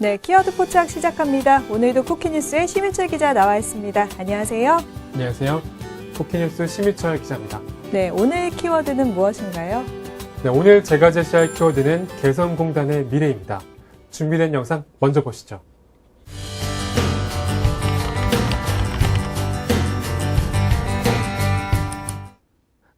네, 키워드 포착 시작합니다. 오늘도 쿠키뉴스의 심유철 기자 나와 있습니다. 안녕하세요. 안녕하세요. 쿠키뉴스 심유철 기자입니다. 네, 오늘 키워드는 무엇인가요? 네, 오늘 제가 제시할 키워드는 개성공단의 미래입니다. 준비된 영상 먼저 보시죠.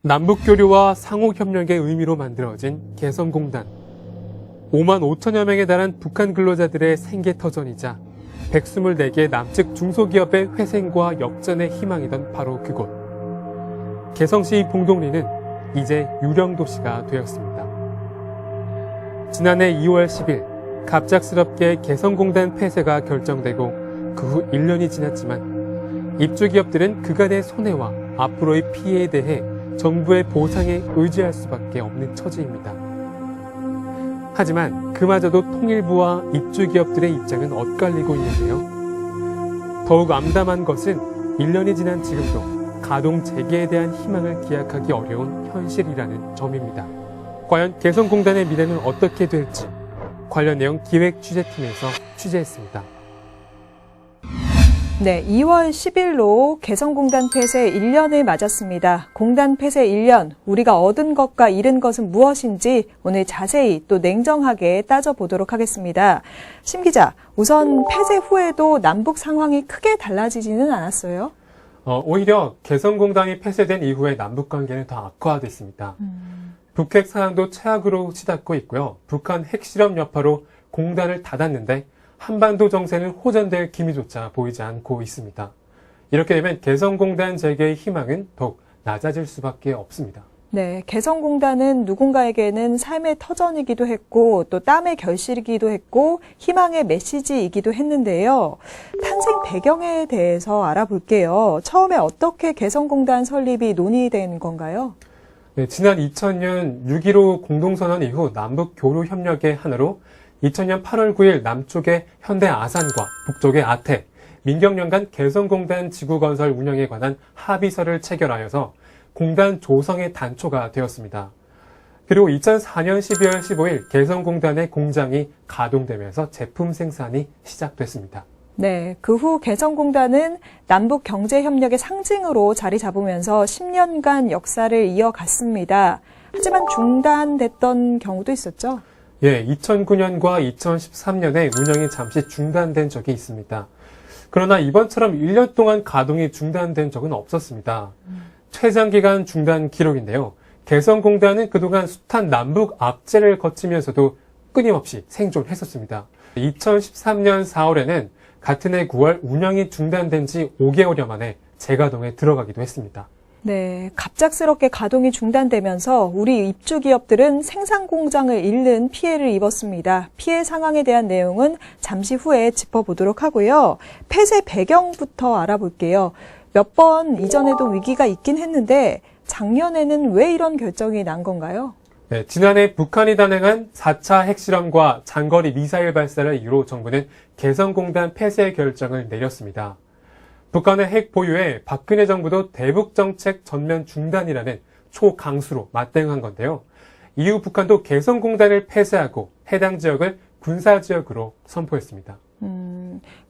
남북교류와 상호협력의 의미로 만들어진 개성공단. 5만 5천여 명에 달한 북한 근로자들의 생계터전이자 124개 남측 중소기업의 회생과 역전의 희망이던 바로 그곳. 개성시 봉동리는 이제 유령도시가 되었습니다. 지난해 2월 10일 갑작스럽게 개성공단 폐쇄가 결정되고 그 후 1년이 지났지만 입주기업들은 그간의 손해와 앞으로의 피해에 대해 정부의 보상에 의지할 수밖에 없는 처지입니다. 하지만 그마저도 통일부와 입주기업들의 입장은 엇갈리고 있는데요. 더욱 암담한 것은 1년이 지난 지금도 가동 재개에 대한 희망을 기약하기 어려운 현실이라는 점입니다. 과연 개성공단의 미래는 어떻게 될지 관련 내용 기획 취재팀에서 취재했습니다. 네, 2월 10일로 개성공단 폐쇄 1년을 맞았습니다. 공단 폐쇄 1년, 우리가 얻은 것과 잃은 것은 무엇인지 오늘 자세히 또 냉정하게 따져보도록 하겠습니다. 심 기자, 우선 폐쇄 후에도 남북 상황이 크게 달라지지는 않았어요? 오히려 개성공단이 폐쇄된 이후에 남북관계는 더 악화됐습니다. 북핵 상황도 최악으로 치닫고 있고요. 북한 핵실험 여파로 공단을 닫았는데 한반도 정세는 호전될 기미조차 보이지 않고 있습니다. 이렇게 되면 개성공단 재개의 희망은 더욱 낮아질 수밖에 없습니다. 네, 개성공단은 누군가에게는 삶의 터전이기도 했고 또 땀의 결실이기도 했고 희망의 메시지이기도 했는데요. 탄생 배경에 대해서 알아볼게요. 처음에 어떻게 개성공단 설립이 논의된 건가요? 네, 지난 2000년 6.15 공동선언 이후 남북 교류 협력의 하나로 2000년 8월 9일 남쪽의 현대 아산과 북쪽의 아태, 민경연간 개성공단 지구건설 운영에 관한 합의서를 체결하여서 공단 조성의 단초가 되었습니다. 그리고 2004년 12월 15일 개성공단의 공장이 가동되면서 제품 생산이 시작됐습니다. 네, 그 후 개성공단은 남북 경제협력의 상징으로 자리 잡으면서 10년간 역사를 이어갔습니다. 하지만 중단됐던 경우도 있었죠? 예, 2009년과 2013년에 운영이 잠시 중단된 적이 있습니다. 그러나 이번처럼 1년 동안 가동이 중단된 적은 없었습니다. 최장기간 중단 기록인데요. 개성공단은 그동안 숱한 남북 압제를 거치면서도 끊임없이 생존했었습니다. 2013년 4월에는 같은 해 9월 운영이 중단된 지 5개월여 만에 재가동에 들어가기도 했습니다. 네, 갑작스럽게 가동이 중단되면서 우리 입주기업들은 생산 공장을 잃는 피해를 입었습니다. 피해 상황에 대한 내용은 잠시 후에 짚어보도록 하고요. 폐쇄 배경부터 알아볼게요. 몇 번 이전에도 위기가 있긴 했는데 작년에는 왜 이런 결정이 난 건가요? 네, 지난해 북한이 단행한 4차 핵실험과 장거리 미사일 발사를 이유로 정부는 개성공단 폐쇄 결정을 내렸습니다. 북한의 핵 보유에 박근혜 정부도 대북정책 전면 중단이라는 초강수로 맞대응한 건데요. 이후 북한도 개성공단을 폐쇄하고 해당 지역을 군사지역으로 선포했습니다.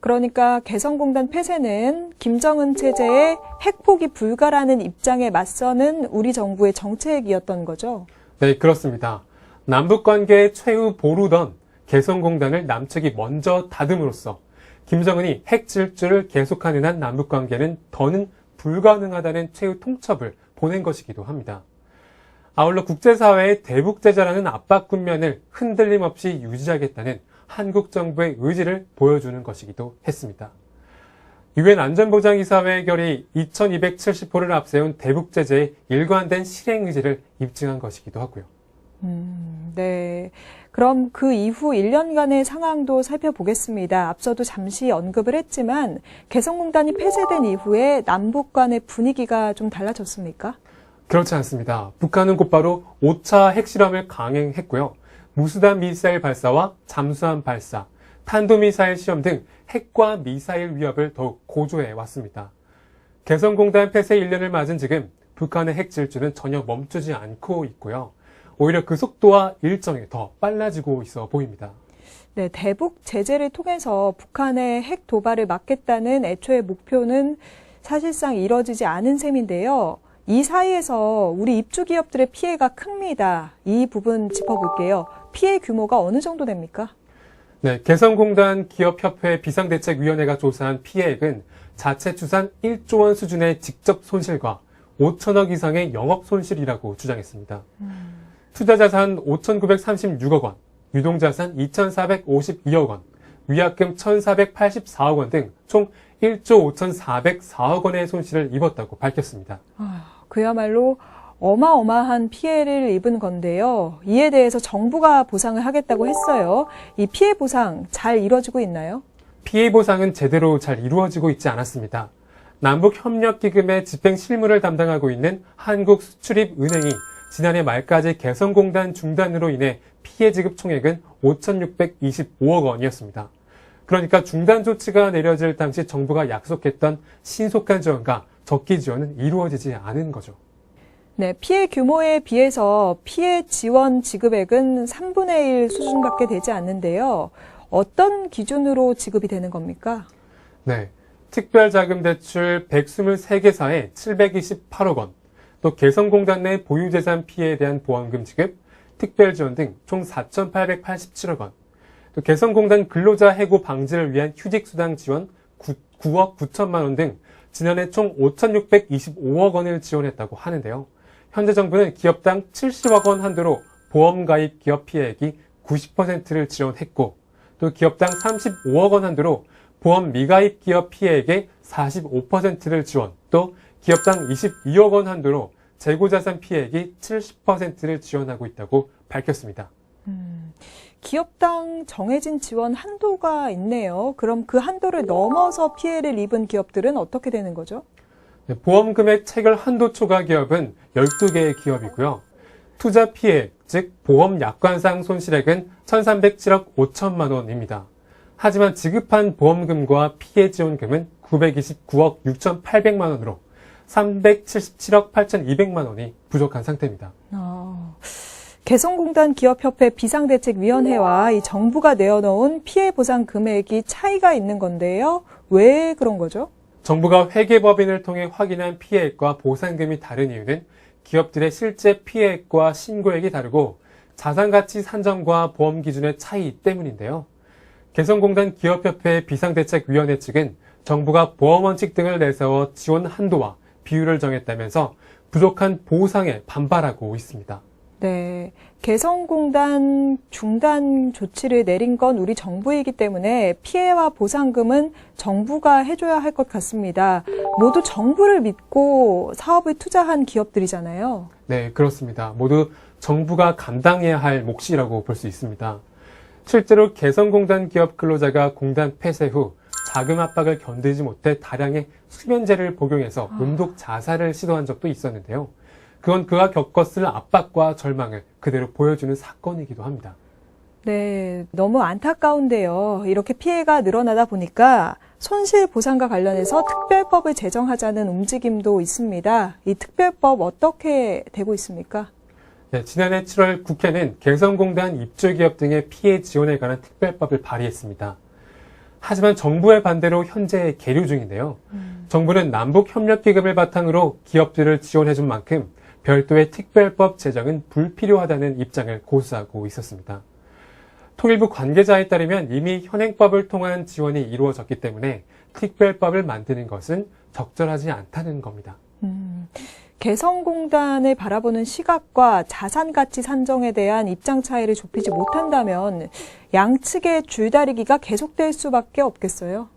그러니까 개성공단 폐쇄는 김정은 체제의 핵포기 불가라는 입장에 맞서는 우리 정부의 정책이었던 거죠? 네, 그렇습니다. 남북관계의 최후 보루던 개성공단을 남측이 먼저 닫음으로써 김정은이 핵 질주를 계속하는 한 남북관계는 더는 불가능하다는 최후 통첩을 보낸 것이기도 합니다. 아울러 국제사회의 대북제재라는 압박 국면을 흔들림 없이 유지하겠다는 한국 정부의 의지를 보여주는 것이기도 했습니다. 유엔 안전보장이사회 결의 2270호를 앞세운 대북제재의 일관된 실행 의지를 입증한 것이기도 하고요. 네. 그럼 그 이후 1년간의 상황도 살펴보겠습니다. 앞서도 잠시 언급을 했지만 개성공단이 폐쇄된 이후에 남북 간의 분위기가 좀 달라졌습니까? 그렇지 않습니다. 북한은 곧바로 5차 핵실험을 강행했고요. 무수단 미사일 발사와 잠수함 발사, 탄도미사일 시험 등 핵과 미사일 위협을 더욱 고조해 왔습니다. 개성공단 폐쇄 1년을 맞은 지금 북한의 핵 질주는 전혀 멈추지 않고 있고요. 오히려 그 속도와 일정이 더 빨라지고 있어 보입니다. 네, 대북 제재를 통해서 북한의 핵 도발을 막겠다는 애초의 목표는 사실상 이뤄지지 않은 셈인데요. 이 사이에서 우리 입주 기업들의 피해가 큽니다. 이 부분 짚어볼게요. 피해 규모가 어느 정도 됩니까? 네, 개성공단 기업협회 비상대책위원회가 조사한 피해액은 자체 추산 1조 원 수준의 직접 손실과 5천억 이상의 영업 손실이라고 주장했습니다. 투자자산 5,936억 원, 유동자산 2,452억 원, 위약금 1,484억 원 등 총 1조 5,404억 원의 손실을 입었다고 밝혔습니다. 그야말로 어마어마한 피해를 입은 건데요. 이에 대해서 정부가 보상을 하겠다고 했어요. 이 피해 보상 잘 이루어지고 있나요? 피해 보상은 제대로 잘 이루어지고 있지 않았습니다. 남북협력기금의 집행 실무를 담당하고 있는 한국수출입은행이 지난해 말까지 개성공단 중단으로 인해 피해 지급 총액은 5,625억 원이었습니다. 그러니까 중단 조치가 내려질 당시 정부가 약속했던 신속한 지원과 적기 지원은 이루어지지 않은 거죠. 네, 피해 규모에 비해서 피해 지원 지급액은 3분의 1 수준밖에 되지 않는데요. 어떤 기준으로 지급이 되는 겁니까? 네, 특별자금대출 123개사에 728억 원, 또 개성공단 내 보유재산 피해에 대한 보완금 지급, 특별지원 등 총 4,887억 원, 또 개성공단 근로자 해고 방지를 위한 휴직수당 지원 9억 9천만 원 등 지난해 총 5,625억 원을 지원했다고 하는데요. 현재 정부는 기업당 70억 원 한도로 보험가입 기업 피해액이 90%를 지원했고, 또 기업당 35억 원 한도로 보험 미가입 기업 피해액의 45%를 지원, 또 기업당 22억 원 한도로 재고자산 피해액이 70%를 지원하고 있다고 밝혔습니다. 기업당 정해진 지원 한도가 있네요. 그럼 그 한도를 넘어서 피해를 입은 기업들은 어떻게 되는 거죠? 네, 보험금액 체결 한도 초과 기업은 12개의 기업이고요. 투자 피해액, 즉 보험 약관상 손실액은 1,307억 5천만 원입니다. 하지만 지급한 보험금과 피해 지원금은 929억 6,800만 원으로 377억 8,200만 원이 부족한 상태입니다. 개성공단 기업협회 비상대책위원회와 이 정부가 내어놓은 피해 보상 금액이 차이가 있는 건데요. 왜 그런 거죠? 정부가 회계법인을 통해 확인한 피해액과 보상금이 다른 이유는 기업들의 실제 피해액과 신고액이 다르고 자산가치 산정과 보험 기준의 차이 때문인데요. 개성공단 기업협회 비상대책위원회 측은 정부가 보험원칙 등을 내세워 지원 한도와 비율을 정했다면서 부족한 보상에 반발하고 있습니다. 네, 개성공단 중단 조치를 내린 건 우리 정부이기 때문에 피해와 보상금은 정부가 해줘야 할 것 같습니다. 모두 정부를 믿고 사업을 투자한 기업들이잖아요. 네, 그렇습니다. 모두 정부가 감당해야 할 몫이라고 볼 수 있습니다. 실제로 개성공단 기업 근로자가 공단 폐쇄 후 자금 압박을 견디지 못해 다량의 수면제를 복용해서 은독 자살을 시도한 적도 있었는데요. 그건 그가 겪었을 압박과 절망을 그대로 보여주는 사건이기도 합니다. 네, 너무 안타까운데요. 이렇게 피해가 늘어나다 보니까 손실보상과 관련해서 특별법을 제정하자는 움직임도 있습니다. 이 특별법 어떻게 되고 있습니까? 네, 지난해 7월 국회는 개성공단 입주기업 등의 피해 지원에 관한 특별법을 발의했습니다. 하지만 정부의 반대로 현재 계류 중인데요. 정부는 남북협력기금을 바탕으로 기업들을 지원해준 만큼 별도의 특별법 제정은 불필요하다는 입장을 고수하고 있었습니다. 통일부 관계자에 따르면 이미 현행법을 통한 지원이 이루어졌기 때문에 특별법을 만드는 것은 적절하지 않다는 겁니다. 개성공단을 바라보는 시각과 자산가치 산정에 대한 입장 차이를 좁히지 못한다면 양측의 줄다리기가 계속될 수밖에 없겠어요.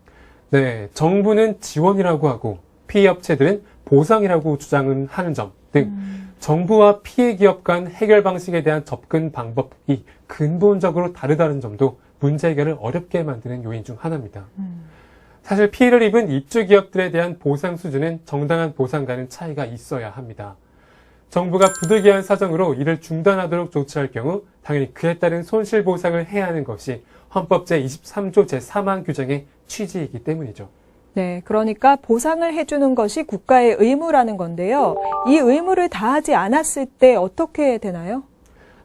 네, 정부는 지원이라고 하고 피해 업체들은 보상이라고 주장은 하는 점 등 정부와 피해 기업 간 해결 방식에 대한 접근 방법이 근본적으로 다르다는 점도 문제 해결을 어렵게 만드는 요인 중 하나입니다. 사실 피해를 입은 입주 기업들에 대한 보상 수준은 정당한 보상과는 차이가 있어야 합니다. 정부가 부득이한 사정으로 이를 중단하도록 조치할 경우 당연히 그에 따른 손실 보상을 해야 하는 것이 헌법 제23조 제3항 규정의 취지이기 때문이죠. 네, 그러니까 보상을 해주는 것이 국가의 의무라는 건데요. 이 의무를 다하지 않았을 때 어떻게 되나요?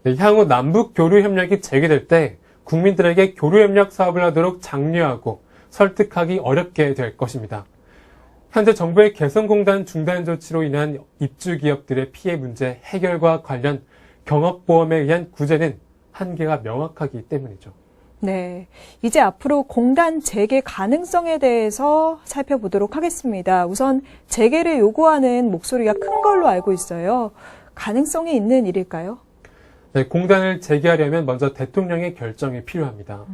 네, 향후 남북 교류 협력이 재개될 때 국민들에게 교류협력 사업을 하도록 장려하고 설득하기 어렵게 될 것입니다. 현재 정부의 개성공단 중단 조치로 인한 입주 기업들의 피해 문제 해결과 관련 경업보험에 의한 구제는 한계가 명확하기 때문이죠. 네. 이제 앞으로 공단 재개 가능성에 대해서 살펴보도록 하겠습니다. 우선 재개를 요구하는 목소리가 큰 걸로 알고 있어요. 가능성이 있는 일일까요? 네, 공단을 재개하려면 먼저 대통령의 결정이 필요합니다.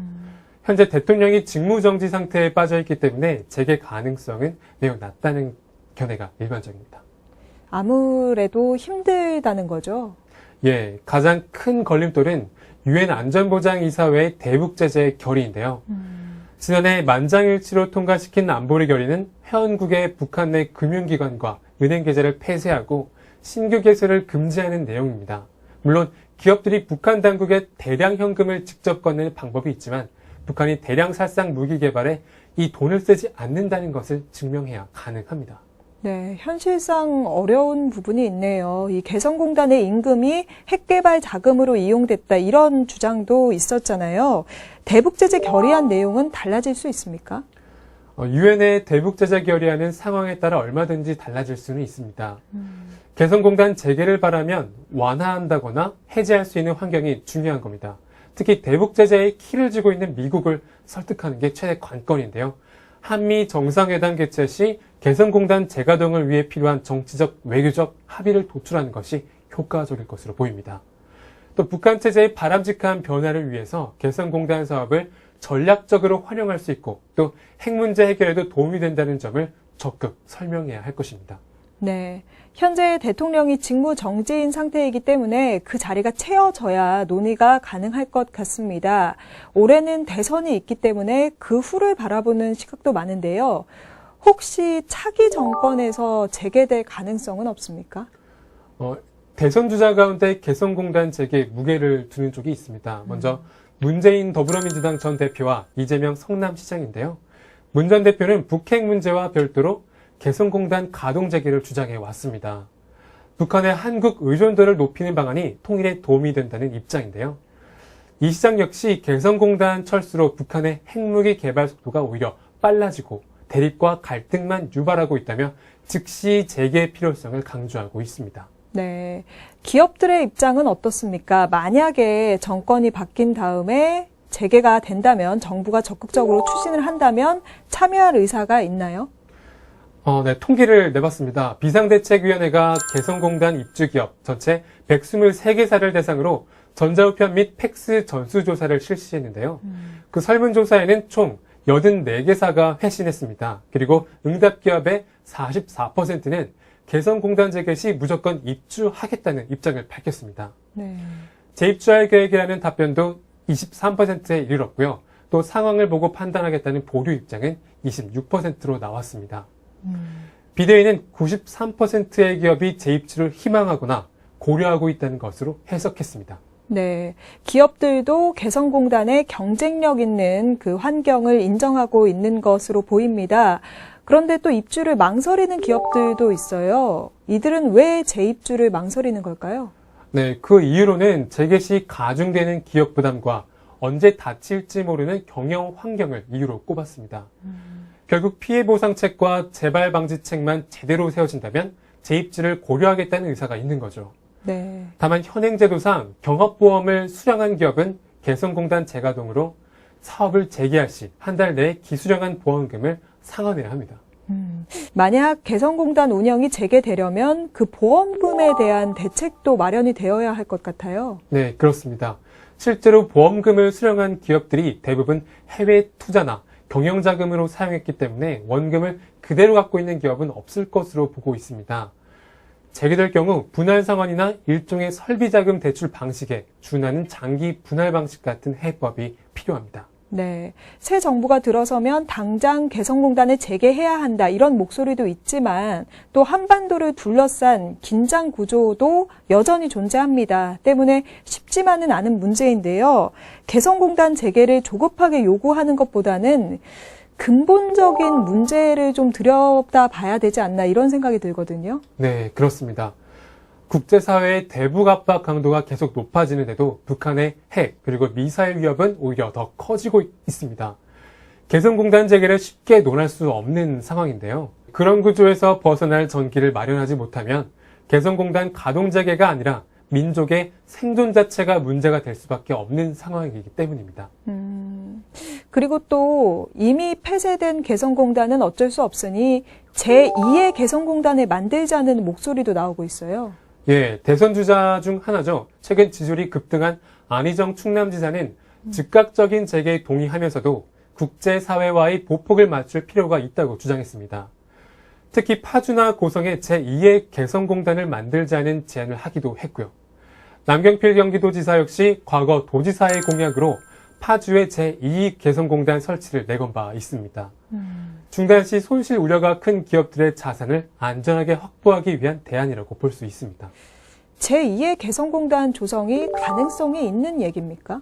현재 대통령이 직무정지 상태에 빠져있기 때문에 재개 가능성은 매우 낮다는 견해가 일반적입니다. 아무래도 힘들다는 거죠. 예, 가장 큰 걸림돌은 유엔 안전보장이사회의 대북제재 결의인데요. 지난해 만장일치로 통과시킨 안보리 결의는 회원국의 북한 내 금융기관과 은행 계좌를 폐쇄하고 신규 개설을 금지하는 내용입니다. 물론 기업들이 북한 당국에 대량 현금을 직접 건네는 방법이 있지만 북한이 대량 살상 무기 개발에 이 돈을 쓰지 않는다는 것을 증명해야 가능합니다. 네, 현실상 어려운 부분이 있네요. 이 개성공단의 임금이 핵개발 자금으로 이용됐다 이런 주장도 있었잖아요. 대북제재 결의안 내용은 달라질 수 있습니까? 유엔의 대북제재 결의안은 상황에 따라 얼마든지 달라질 수는 있습니다. 개성공단 재개를 바라면 완화한다거나 해제할 수 있는 환경이 중요한 겁니다. 특히 대북제재의 키를 쥐고 있는 미국을 설득하는 게 최대 관건인데요. 한미 정상회담 개최 시 개성공단 재가동을 위해 필요한 정치적, 외교적 합의를 도출하는 것이 효과적일 것으로 보입니다. 또 북한 체제의 바람직한 변화를 위해서 개성공단 사업을 전략적으로 활용할 수 있고 또 핵 문제 해결에도 도움이 된다는 점을 적극 설명해야 할 것입니다. 네. 현재 대통령이 직무 정지인 상태이기 때문에 그 자리가 채워져야 논의가 가능할 것 같습니다. 올해는 대선이 있기 때문에 그 후를 바라보는 시각도 많은데요. 혹시 차기 정권에서 재개될 가능성은 없습니까? 대선 주자 가운데 개성공단 재개에 무게를 두는 쪽이 있습니다. 먼저 문재인 더불어민주당 전 대표와 이재명 성남시장인데요. 문 전 대표는 북핵 문제와 별도로 개성공단 가동 재개를 주장해 왔습니다. 북한의 한국 의존도를 높이는 방안이 통일에 도움이 된다는 입장인데요. 이 시장 역시 개성공단 철수로 북한의 핵무기 개발 속도가 오히려 빨라지고 대립과 갈등만 유발하고 있다며 즉시 재개 필요성을 강조하고 있습니다. 네. 기업들의 입장은 어떻습니까? 만약에 정권이 바뀐 다음에 재개가 된다면 정부가 적극적으로 추진을 한다면 참여할 의사가 있나요? 네, 통계를 내봤습니다. 비상대책위원회가 개성공단 입주기업 전체 123개사를 대상으로 전자우편 및 팩스 전수조사를 실시했는데요. 그 설문조사에는 총 84개사가 회신했습니다. 그리고 응답기업의 44%는 개성공단 재개 시 무조건 입주하겠다는 입장을 밝혔습니다. 네. 재입주할 계획이라는 답변도 23%에 이르렀고요. 또 상황을 보고 판단하겠다는 보류 입장은 26%로 나왔습니다. 비대위는 93%의 기업이 재입주를 희망하거나 고려하고 있다는 것으로 해석했습니다. 네. 기업들도 개성공단의 경쟁력 있는 그 환경을 인정하고 있는 것으로 보입니다. 그런데 또 입주를 망설이는 기업들도 있어요. 이들은 왜 재입주를 망설이는 걸까요? 네, 그 이유로는 재개 시 가중되는 기업 부담과 언제 닫힐지 모르는 경영 환경을 이유로 꼽았습니다. 결국 피해 보상책과 재발 방지책만 제대로 세워진다면 재입주를 고려하겠다는 의사가 있는 거죠. 네. 다만 현행 제도상 경업보험을 수령한 기업은 개성공단 재가동으로 사업을 재개할 시 한 달 내에 기수령한 보험금을 상환해야 합니다. 만약 개성공단 운영이 재개되려면 그 보험금에 대한 대책도 마련이 되어야 할 것 같아요. 네, 그렇습니다. 실제로 보험금을 수령한 기업들이 대부분 해외 투자나 경영자금으로 사용했기 때문에 원금을 그대로 갖고 있는 기업은 없을 것으로 보고 있습니다. 재개될 경우 분할 상환이나 일종의 설비자금 대출 방식에 준하는 장기 분할 방식 같은 해법이 필요합니다. 네. 새 정부가 들어서면 당장 개성공단을 재개해야 한다 이런 목소리도 있지만 또 한반도를 둘러싼 긴장 구조도 여전히 존재합니다. 때문에 쉽지만은 않은 문제인데요. 개성공단 재개를 조급하게 요구하는 것보다는 근본적인 문제를 좀 들여다봐야 되지 않나 이런 생각이 들거든요. 네, 그렇습니다. 국제사회의 대북 압박 강도가 계속 높아지는데도 북한의 핵 그리고 미사일 위협은 오히려 더 커지고 있습니다. 개성공단 재개를 쉽게 논할 수 없는 상황인데요. 그런 구조에서 벗어날 전기를 마련하지 못하면 개성공단 가동 재개가 아니라 민족의 생존 자체가 문제가 될 수밖에 없는 상황이기 때문입니다. 그리고 또 이미 폐쇄된 개성공단은 어쩔 수 없으니 제2의 개성공단을 만들자는 목소리도 나오고 있어요. 예, 대선 주자 중 하나죠. 최근 지지율이 급등한 안희정 충남지사는 즉각적인 재개에 동의하면서도 국제사회와의 보폭을 맞출 필요가 있다고 주장했습니다. 특히 파주나 고성에 제2의 개성공단을 만들자는 제안을 하기도 했고요. 남경필 경기도지사 역시 과거 도지사의 공약으로 파주에 제2 개성공단 설치를 내건 바 있습니다. 중단 시 손실 우려가 큰 기업들의 자산을 안전하게 확보하기 위한 대안이라고 볼 수 있습니다. 제2의 개성공단 조성이 가능성이 있는 얘기입니까?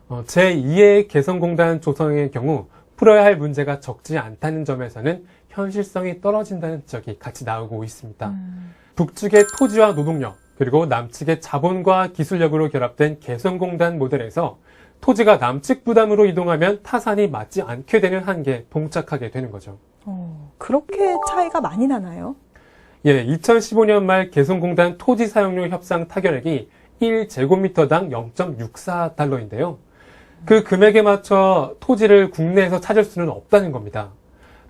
제2의 개성공단 조성의 경우 풀어야 할 문제가 적지 않다는 점에서는 현실성이 떨어진다는 지적이 같이 나오고 있습니다. 북측의 토지와 노동력, 그리고 남측의 자본과 기술력으로 결합된 개성공단 모델에서 토지가 남측 부담으로 이동하면 타산이 맞지 않게 되는 한계에 봉착하게 되는 거죠. 그렇게 차이가 많이 나나요? 예, 2015년 말 개성공단 토지 사용료 협상 타결액이 1제곱미터당 0.64달러인데요. 그 금액에 맞춰 토지를 국내에서 찾을 수는 없다는 겁니다.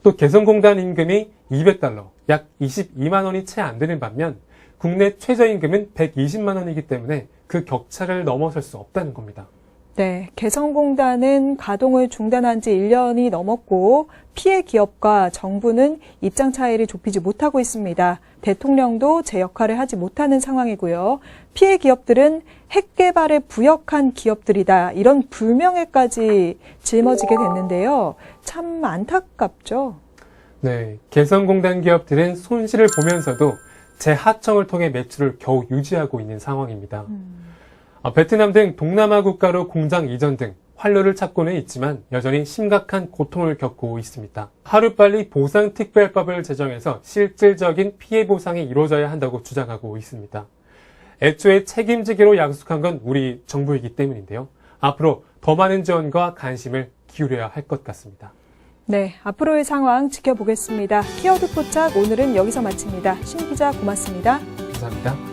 또 개성공단 임금이 200달러, 약 22만 원이 채 안 되는 반면 국내 최저임금은 120만 원이기 때문에 그 격차를 넘어설 수 없다는 겁니다. 네, 개성공단은 가동을 중단한 지 1년이 넘었고 피해 기업과 정부는 입장 차이를 좁히지 못하고 있습니다. 대통령도 제 역할을 하지 못하는 상황이고요. 피해 기업들은 핵 개발에 부역한 기업들이다. 이런 불명예까지 짊어지게 됐는데요. 참 안타깝죠. 네, 개성공단 기업들은 손실을 보면서도 재하청을 통해 매출을 겨우 유지하고 있는 상황입니다. 베트남 등 동남아 국가로 공장 이전 등 활로를 찾고는 있지만 여전히 심각한 고통을 겪고 있습니다. 하루빨리 보상특별법을 제정해서 실질적인 피해 보상이 이루어져야 한다고 주장하고 있습니다. 애초에 책임지기로 약속한 건 우리 정부이기 때문인데요. 앞으로 더 많은 지원과 관심을 기울여야 할 것 같습니다. 네, 앞으로의 상황 지켜보겠습니다. 키워드 포착 오늘은 여기서 마칩니다. 신 기자 고맙습니다. 감사합니다.